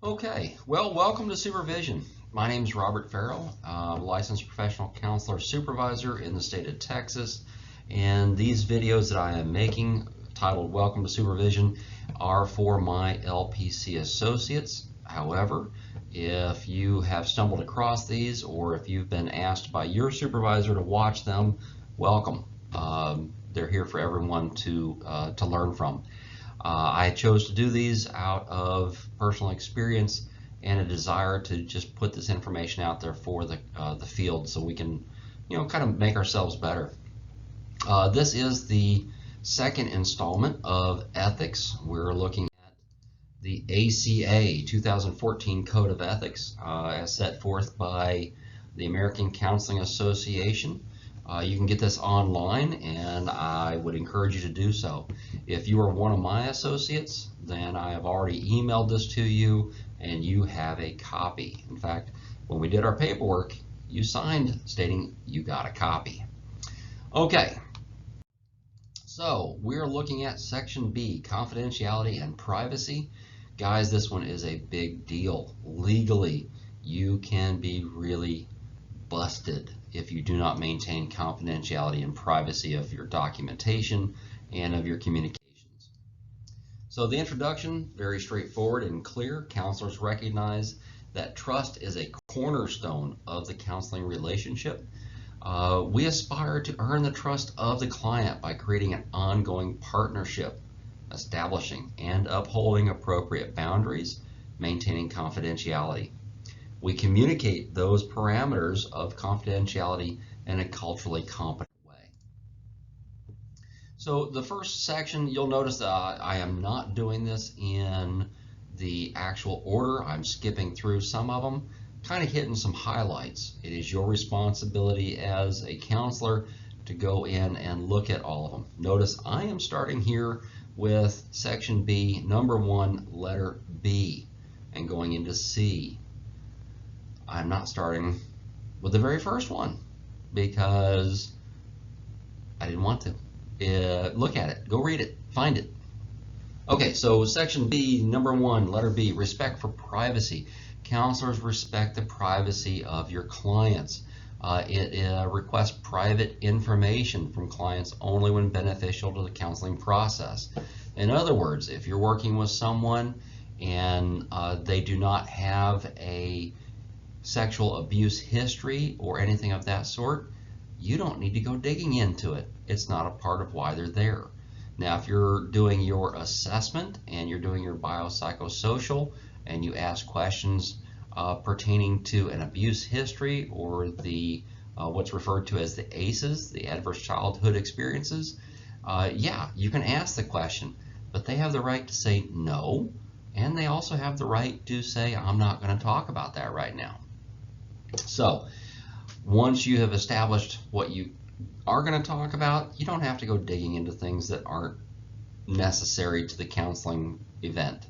Okay, well, welcome to Supervision. My name is Robert Farrell, licensed professional counselor supervisor in the state of Texas, and these videos that I am making titled Welcome to Supervision are for my LPC associates. However, if you have stumbled across these or if you've been asked by your supervisor to watch them, welcome. They're here for everyone to learn from. I chose to do these out of personal experience and a desire to just put this information out there for the field so we can, kind of make ourselves better. This is the second installment of ethics. We're looking at the ACA 2014 Code of Ethics as set forth by the American Counseling Association. You can get this online, and I would encourage you to do so. If you are one of my associates, then I have already emailed this to you, and you have a copy. In fact, when we did our paperwork, you signed stating you got a copy. Okay, so we're looking at Section B, Confidentiality and Privacy. Guys, this one is a big deal. Legally, you can be really busted if you do not maintain confidentiality and privacy of your documentation and of your communications. So the introduction, very straightforward and clear. Counselors recognize that trust is a cornerstone of the counseling relationship. We aspire to earn the trust of the client by creating an ongoing partnership, establishing and upholding appropriate boundaries, maintaining confidentiality. We communicate those parameters of confidentiality in a culturally competent way. So the first section, you'll notice that I am not doing this in the actual order. I'm skipping through some of them, kind of hitting some highlights. It is your responsibility as a counselor to go in and look at all of them. Notice I am starting here with Section B, number 1, letter B, and going into C. I'm not starting with the very first one because I didn't want to. Look at it, go read it, find it. Okay, so Section B, number 1, letter B, respect for privacy. Counselors respect the privacy of your clients. It requests private information from clients only when beneficial to the counseling process. In other words, if you're working with someone and they do not have a sexual abuse history or anything of that sort, you don't need to go digging into it. It's not a part of why they're there. Now, if you're doing your assessment and you're doing your biopsychosocial and you ask questions pertaining to an abuse history or the what's referred to as the ACEs, the adverse childhood experiences, yeah, you can ask the question, but they have the right to say no, and they also have the right to say, I'm not going to talk about that right now. So once you have established what you are going to talk about, you don't have to go digging into things that aren't necessary to the counseling event.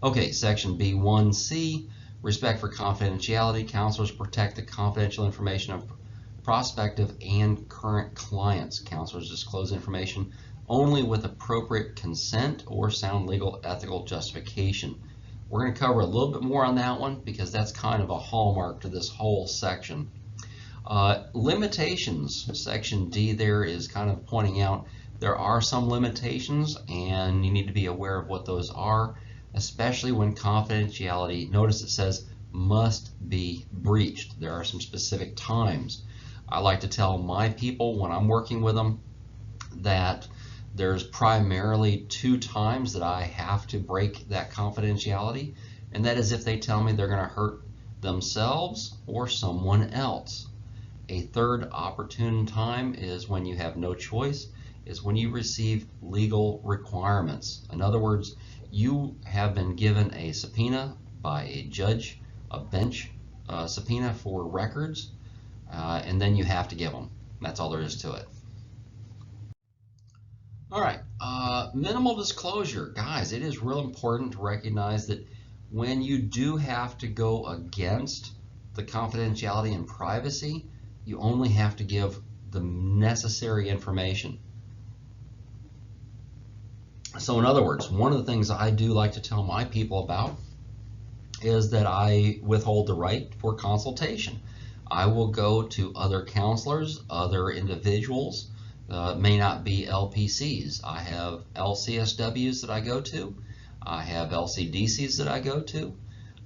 Okay, Section B1C, respect for confidentiality. Counselors protect the confidential information of prospective and current clients. Counselors disclose information only with appropriate consent or sound legal ethical justification. We're going to cover a little bit more on that one because that's kind of a hallmark to this whole section. Limitations, Section D there is kind of pointing out there are some limitations and you need to be aware of what those are, especially when confidentiality, notice it says must be breached. There are some specific times. I like to tell my people when I'm working with them that there's primarily 2 times that I have to break that confidentiality, and that is if they tell me they're going to hurt themselves or someone else. A third opportune time is when you have no choice, is when you receive legal requirements. In other words, you have been given a subpoena by a judge, a bench subpoena for records, and then you have to give them. That's all there is to it. All right, minimal disclosure. Guys, it is real important to recognize that when you do have to go against the confidentiality and privacy, you only have to give the necessary information. So in other words, one of the things I do like to tell my people about is that I withhold the right for consultation. I will go to other counselors, other individuals, may not be LPCs. I have LCSWs that I go to. I have LCDCs that I go to.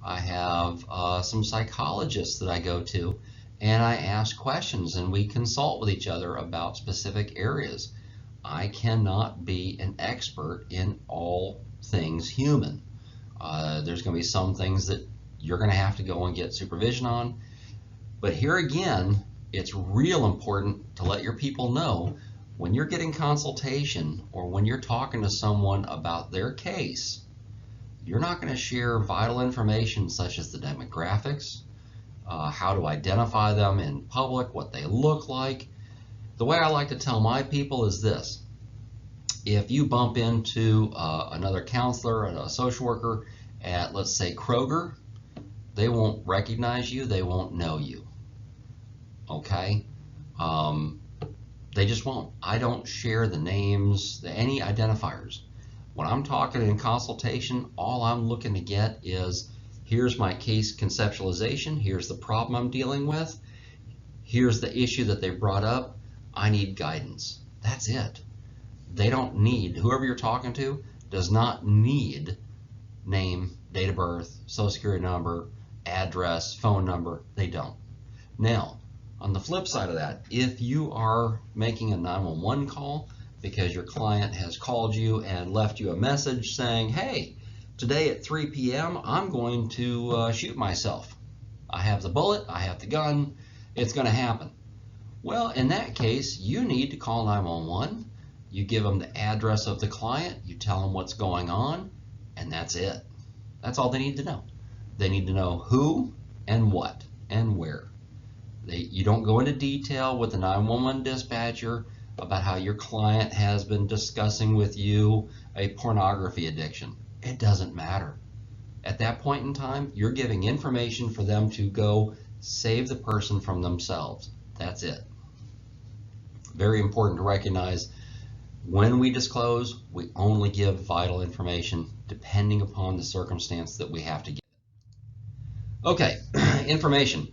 I have some psychologists that I go to, and I ask questions and we consult with each other about specific areas. I cannot be an expert in all things human. There's going to be some things that you're going to have to go and get supervision on. But here again, it's real important to let your people know when you're getting consultation or when you're talking to someone about their case, you're not going to share vital information such as the demographics, how to identify them in public, what they look like. The way I like to tell my people is this: if you bump into another counselor and a social worker at, let's say, Kroger, they won't recognize you, they won't know you. Okay? They just won't. I don't share the names, any identifiers. When I'm talking in consultation, all I'm looking to get is, here's my case conceptualization, here's the problem I'm dealing with, here's the issue that they brought up, I need guidance. That's it. They don't need, whoever you're talking to does not need name, date of birth, social security number, address, phone number. They don't. Now, on the flip side of that, if you are making a 911 call because your client has called you and left you a message saying, hey, today at 3 p.m. I'm going to shoot myself. I have the bullet, I have the gun, it's going to happen. Well, in that case, you need to call 911. You give them the address of the client, you tell them what's going on, and that's it. That's all they need to know. They need to know who and what and where. You don't go into detail with the 911 dispatcher about how your client has been discussing with you a pornography addiction. It doesn't matter. At that point in time, you're giving information for them to go save the person from themselves. That's it. Very important to recognize, when we disclose, we only give vital information depending upon the circumstance that we have to give. Okay, information.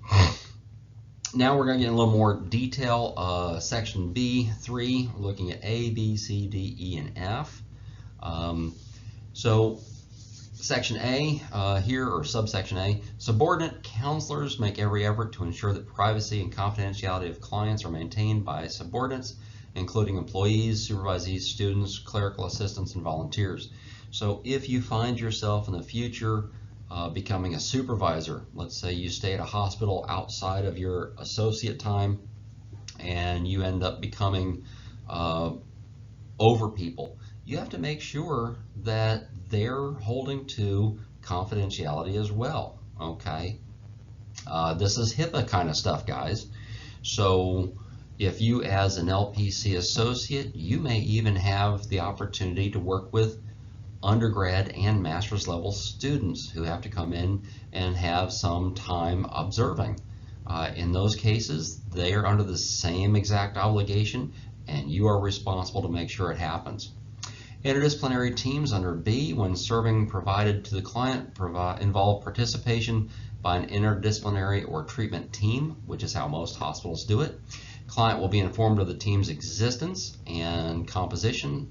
Now we're going to get in a little more detail. Section B3, we're looking at A, B, C, D, E, and F. So Section A here, or subsection A, subordinate counselors make every effort to ensure that privacy and confidentiality of clients are maintained by subordinates, including employees, supervisees, students, clerical assistants, and volunteers. So if you find yourself in the future becoming a supervisor, let's say you stay at a hospital outside of your associate time and you end up becoming over people, you have to make sure that they're holding to confidentiality as well, okay? This is HIPAA kind of stuff, guys. So if you, as an LPC associate, you may even have the opportunity to work with undergrad and master's level students who have to come in and have some time observing. In those cases, they are under the same exact obligation, and you are responsible to make sure it happens. Interdisciplinary teams under B, when serving provided to the client, involve participation by an interdisciplinary or treatment team, which is how most hospitals do it. Client will be informed of the team's existence and composition,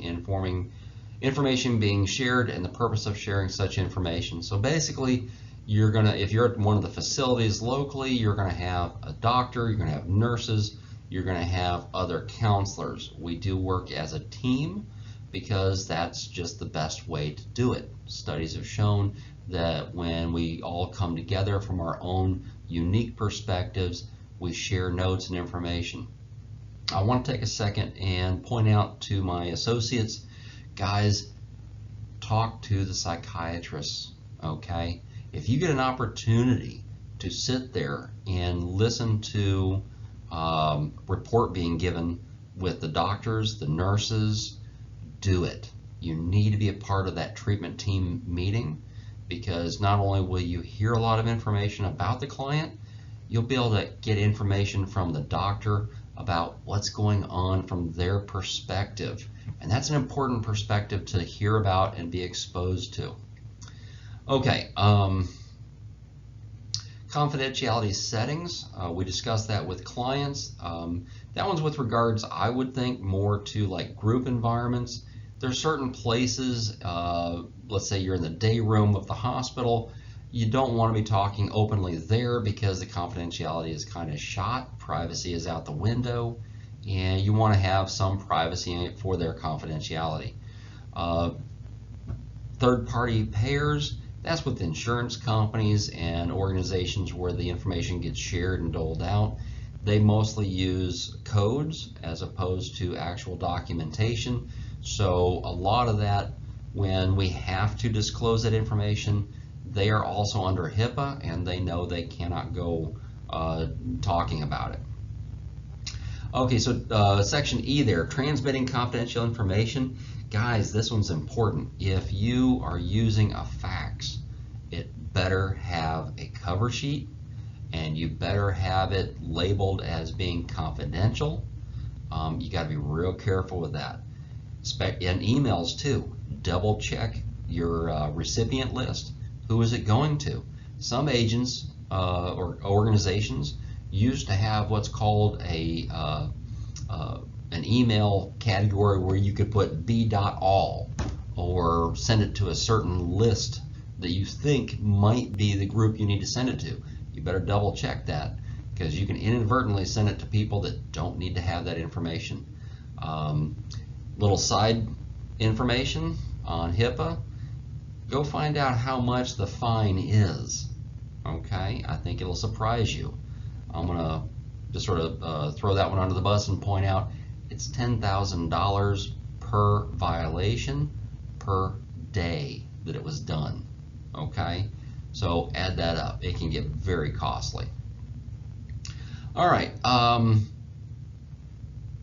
information being shared and the purpose of sharing such information. So basically, if you're at one of the facilities locally, you're gonna have a doctor, you're gonna have nurses, you're gonna have other counselors. We do work as a team because that's just the best way to do it. Studies have shown that when we all come together from our own unique perspectives, we share notes and information. I want to take a second and point out to my associates, guys, talk to the psychiatrists, okay? If you get an opportunity to sit there and listen to report being given with the doctors, the nurses, do it. You need to be a part of that treatment team meeting, because not only will you hear a lot of information about the client, you'll be able to get information from the doctor about what's going on from their perspective. And that's an important perspective to hear about and be exposed to. Okay, Confidentiality settings, we discussed that with clients. That one's with regards, I would think, more to like group environments. There's certain places, let's say you're in the day room of the hospital, you don't want to be talking openly there because the confidentiality is kind of shot, privacy is out the window, and you want to have some privacy for their confidentiality. Third-party payers, that's with insurance companies and organizations where the information gets shared and doled out. They mostly use codes as opposed to actual documentation. So a lot of that, when we have to disclose that information, they are also under HIPAA and they know they cannot go talking about it. Okay, so section E there, transmitting confidential information. Guys, this one's important. If you are using a fax, it better have a cover sheet and you better have it labeled as being confidential. You got to be real careful with that. In emails too, double check your recipient list. Who is it going to? Some agents or organizations used to have what's called an email category where you could put b.all or send it to a certain list that you think might be the group you need to send it to. You better double check that because you can inadvertently send it to people that don't need to have that information. Little side information on HIPAA, go find out how much the fine is. Okay, I think it'll surprise you. I'm gonna just sort of throw that one under the bus and point out it's $10,000 per violation per day that it was done. Okay, so add that up. It can get very costly. All right,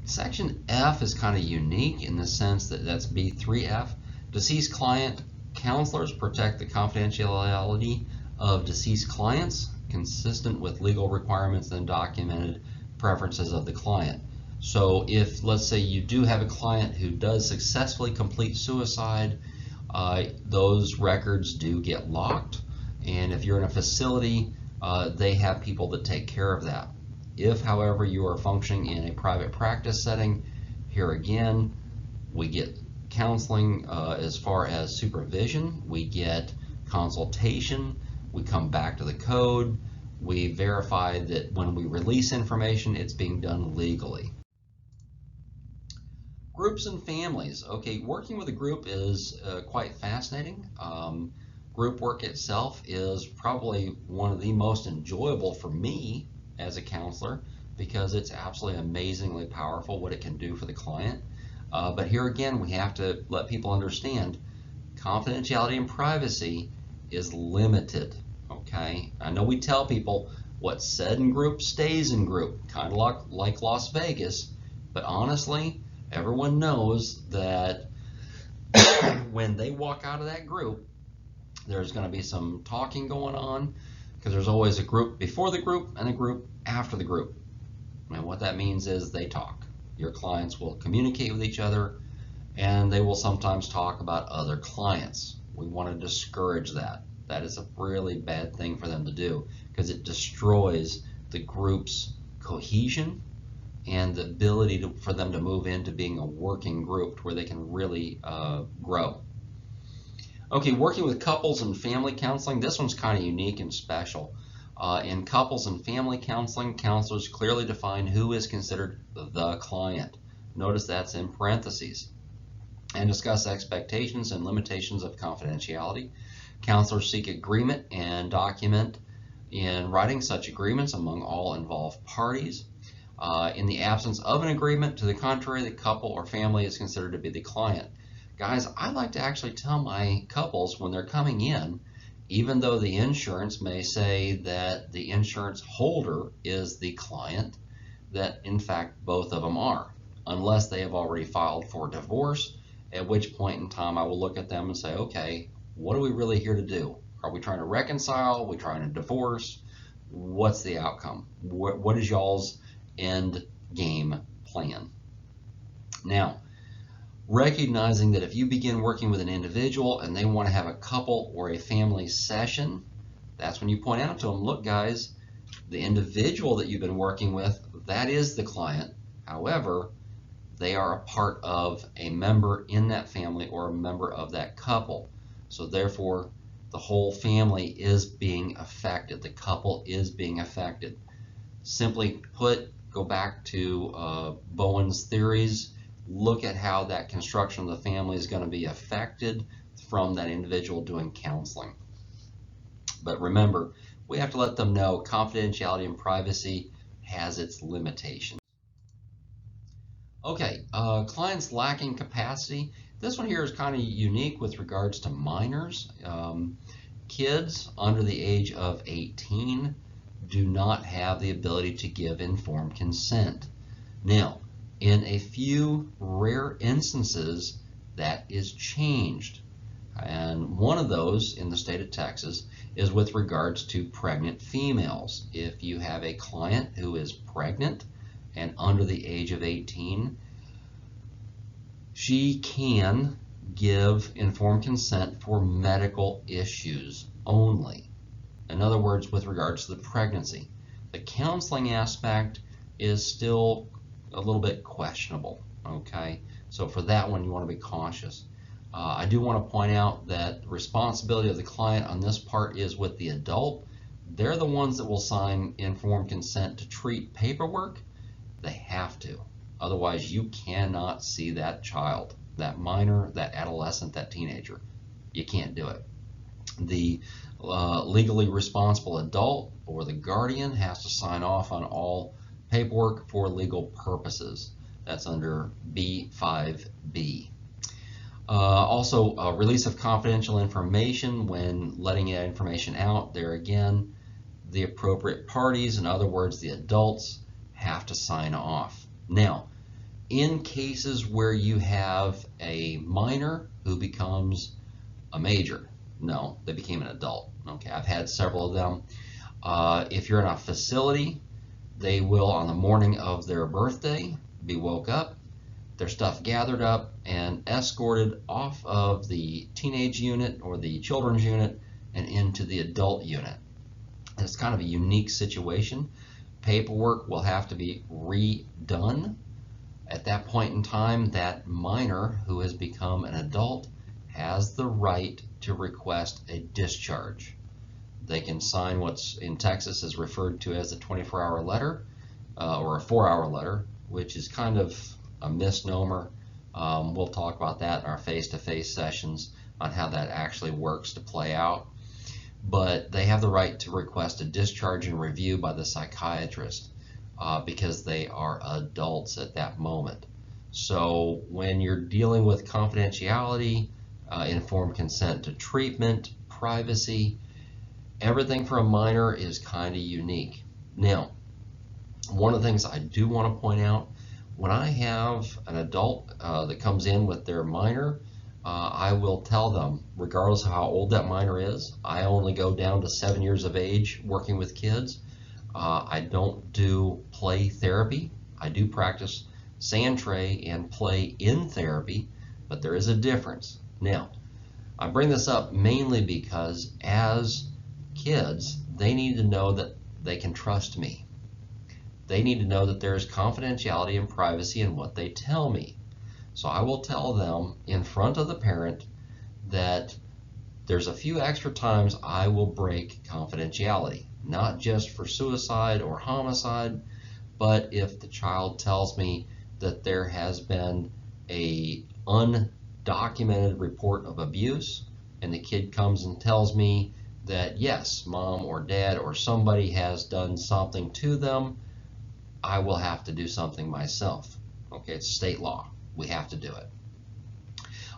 section F is kind of unique in the sense that that's B3F. Deceased client counselors protect the confidentiality of deceased clients consistent with legal requirements and documented preferences of the client. So if, let's say, you do have a client who does successfully complete suicide, those records do get locked, and if you're in a facility, they have people that take care of that. If, however, you are functioning in a private practice setting, here again, we get counseling as far as supervision, we get consultation, we come back to the code, we verify that when we release information, it's being done legally. Groups and families. Okay, working with a group is quite fascinating. Group work itself is probably one of the most enjoyable for me as a counselor because it's absolutely amazingly powerful what it can do for the client. But here again, we have to let people understand confidentiality and privacy is limited. Okay, I know we tell people what's said in group stays in group, kind of like Las Vegas, but honestly, everyone knows that when they walk out of that group, there's going to be some talking going on because there's always a group before the group and a group after the group. And what that means is they talk. Your clients will communicate with each other and they will sometimes talk about other clients. We want to discourage that. That is a really bad thing for them to do because it destroys the group's cohesion and the ability for them to move into being a working group where they can really grow. Okay, working with couples and family counseling, this one's kind of unique and special. In couples and family counseling, counselors clearly define who is considered the client. Notice that's in parentheses. And discuss expectations and limitations of confidentiality. Counselors seek agreement and document in writing such agreements among all involved parties. In the absence of an agreement, to the contrary, the couple or family is considered to be the client. Guys, I like to actually tell my couples when they're coming in, even though the insurance may say that the insurance holder is the client, that in fact both of them are, unless they have already filed for divorce, at which point in time I will look at them and say, okay, what are we really here to do? Are we trying to reconcile? Are we trying to divorce? What's the outcome? What is y'all's end game plan? Now, recognizing that if you begin working with an individual and they want to have a couple or a family session, That's when you point out to them, look guys, the individual that you've been working with, that is the client. However, they are a part of a member in that family or a member of that couple. So therefore, the whole family is being affected. The couple is being affected. Simply put, go back to Bowen's theories. Look at how that construction of the family is going to be affected from that individual doing counseling. But remember, we have to let them know confidentiality and privacy has its limitations. Okay, clients lacking capacity. This one here is kind of unique with regards to minors. Kids under the age of 18 do not have the ability to give informed consent. Now, in a few rare instances, that is changed. And one of those in the state of Texas is with regards to pregnant females. If you have a client who is pregnant and under the age of 18, she can give informed consent for medical issues only. In other words, with regards to the pregnancy. The counseling aspect is still a little bit questionable, okay? So for that one, you want to be cautious. I do want to point out that the responsibility of the client on this part is with the adult. They're the ones that will sign informed consent to treat paperwork. They have to. Otherwise, you cannot see that child, that minor, that adolescent, that teenager. You can't do it. The legally responsible adult or the guardian has to sign off on all paperwork for legal purposes. That's under B5B. Also, release of confidential information. When letting that information out, there again, the appropriate parties, in other words, the adults, have to sign off. Now, in cases where you have a minor who becomes a major, no, they became an adult. Okay, I've had several of them. If you're in a facility, they will, on the morning of their birthday, be woke up, their stuff gathered up and escorted off of the teenage unit or the children's unit and into the adult unit. And it's kind of a unique situation. Paperwork will have to be redone. At that point in time, that minor who has become an adult has the right to request a discharge. They can sign what's in Texas is referred to as a 24-hour letter or a 4-hour letter, which is kind of a misnomer. We'll talk about that in our face-to-face sessions on how that actually works to play out. But they have the right to request a discharge and review by the psychiatrist because they are adults at that moment. So when you're dealing with confidentiality, informed consent to treatment, privacy, everything for a minor is kind of unique. Now, one of the things I do want to point out, when I have an adult that comes in with their minor, I will tell them, regardless of how old that minor is, I only go down to 7 years of age working with kids. I don't do play therapy. I do practice sand tray and play in therapy, but there is a difference. Now, I bring this up mainly because as kids, they need to know that they can trust me. They need to know that there is confidentiality and privacy in what they tell me. So I will tell them in front of the parent that there's a few extra times I will break confidentiality, not just for suicide or homicide, but if the child tells me that there has been a undocumented report of abuse and the kid comes and tells me that yes, mom or dad or somebody has done something to them, I will have to do something myself. Okay, it's state law. We have to do it.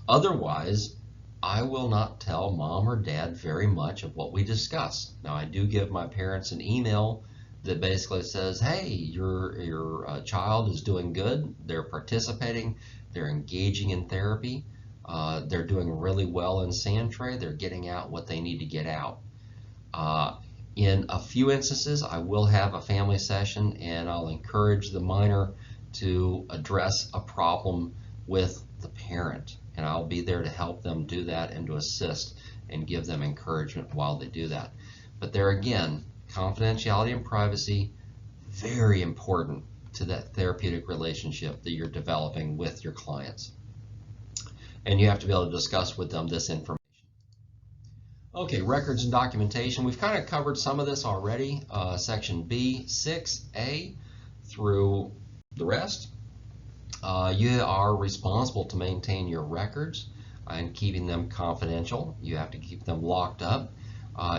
Otherwise, I will not tell mom or dad very much of what we discuss. Now, I do give my parents an email that basically says, hey, your child is doing good. They're participating. They're engaging in therapy. They're doing really well in sand tray. They're getting out what they need to get out. In a few instances, I will have a family session and I'll encourage the minor to address a problem with the parent. And I'll be there to help them do that and to assist and give them encouragement while they do that. But there again, confidentiality and privacy, very important to that therapeutic relationship that you're developing with your clients. And you have to be able to discuss with them this information. Okay, records and documentation. We've kind of covered some of this already, section B, 6A through the rest. You are responsible to maintain your records and keeping them confidential. You have to keep them locked up.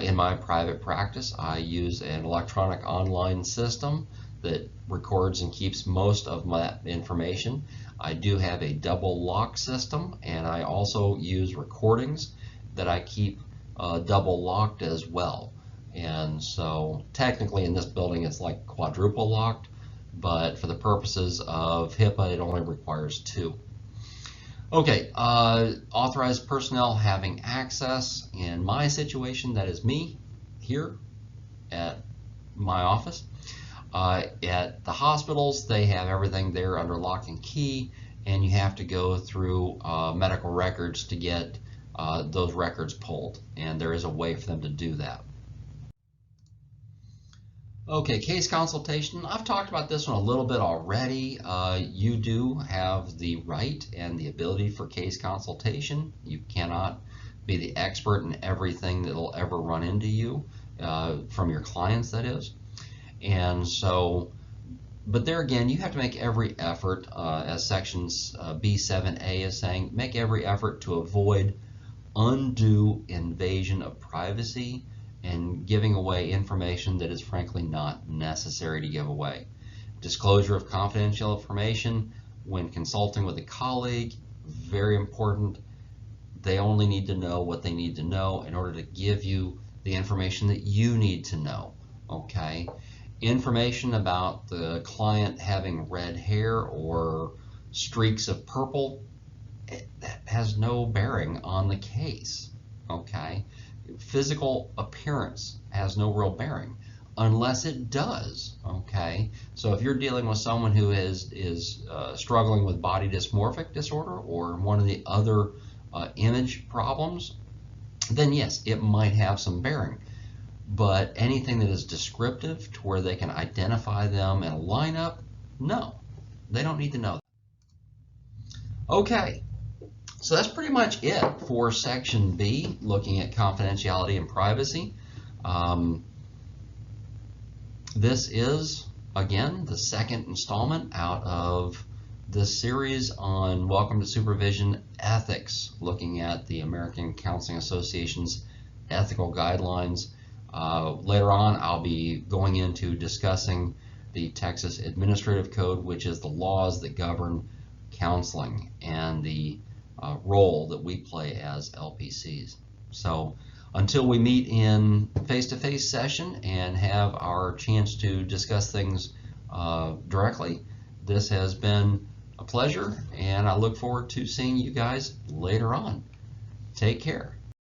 In my private practice, I use an electronic online system that records and keeps most of my information. I do have a double lock system, and I also use recordings that I keep double locked as well. And so technically in this building it's like quadruple locked, but for the purposes of HIPAA it only requires 2. Okay, authorized personnel having access. In my situation, that is me here at my office. At the hospitals, they have everything there under lock and key, and you have to go through medical records to get those records pulled, and there is a way for them to do that. Okay, case consultation. I've talked about this one a little bit already. You do have the right and the ability for case consultation. You cannot be the expert in everything that'll ever run into you, from your clients, that is. And so, but there again, you have to make every effort, as sections B7A is saying, make every effort to avoid undue invasion of privacy and giving away information that is frankly not necessary to give away. Disclosure of confidential information when consulting with a colleague, very important. They only need to know what they need to know in order to give you the information that you need to know, okay? Information about the client having red hair or streaks of purple, that has no bearing on the case, okay? Physical appearance has no real bearing unless it does, okay? So if you're dealing with someone who is struggling with body dysmorphic disorder or one of the other image problems, then yes, it might have some bearing. But anything that is descriptive to where they can identify them in a lineup, no, they don't need to know that. Okay. So that's pretty much it for section B, looking at confidentiality and privacy. This is, again, the second installment out of this series on Welcome to Supervision Ethics, looking at the American Counseling Association's ethical guidelines. Later on, I'll be going into discussing the Texas Administrative Code, which is the laws that govern counseling and the role that we play as LPCs. So until we meet in face-to-face session and have our chance to discuss things directly, this has been a pleasure, and I look forward to seeing you guys later on. Take care.